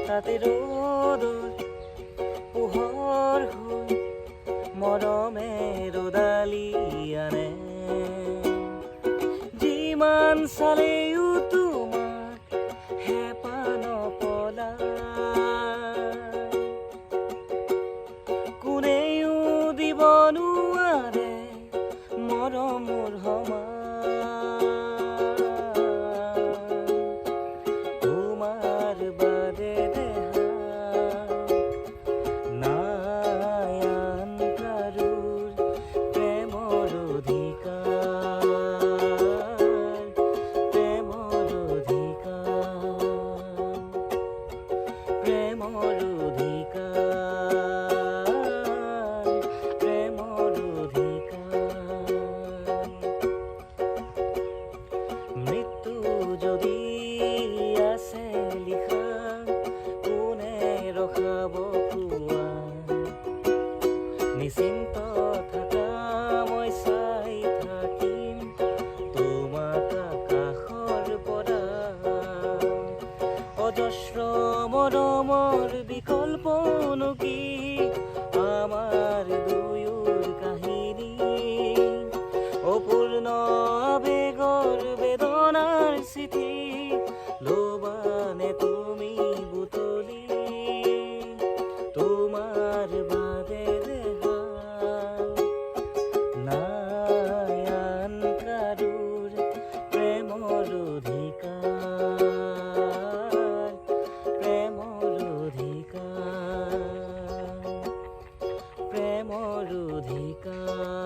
তাতে ৰ'দৰ পোহৰ হৈ মৰমেৰ ডালি আনে যিমান চালেও তোমাক হেঁপাহ নপলায় কোনেও দিব নোৱাৰে মৰমৰ সমান তোমাৰ বাদে দেহা নাই আন কাৰোৰ প্ৰেমৰ অধিকাৰ প্ৰেমৰ অধিকাৰ প্ৰেমৰ অধিকাৰ প্ৰেমৰ অধিকাৰ মৃত্যু যদি আছে লিখা কোনে ৰখাব কোৱা নিশ্চিন্ত থাকা মই চাই থাকিম তোমাক আকাশৰ পৰা অজস্ৰ মৰমৰ বিকল্পনো কি আমাৰ দুয়োৰ কাহিনী অপূৰ্ণ আবেগৰ বেদনাৰ চিঠি ল'বানে তুমি বুটলি তোমাৰ বাদে দেহা নাই আন কাৰোৰ প্ৰেমৰ অধিকাৰ প্ৰেমৰ অধিকাৰ প্ৰেমৰ অধিকাৰ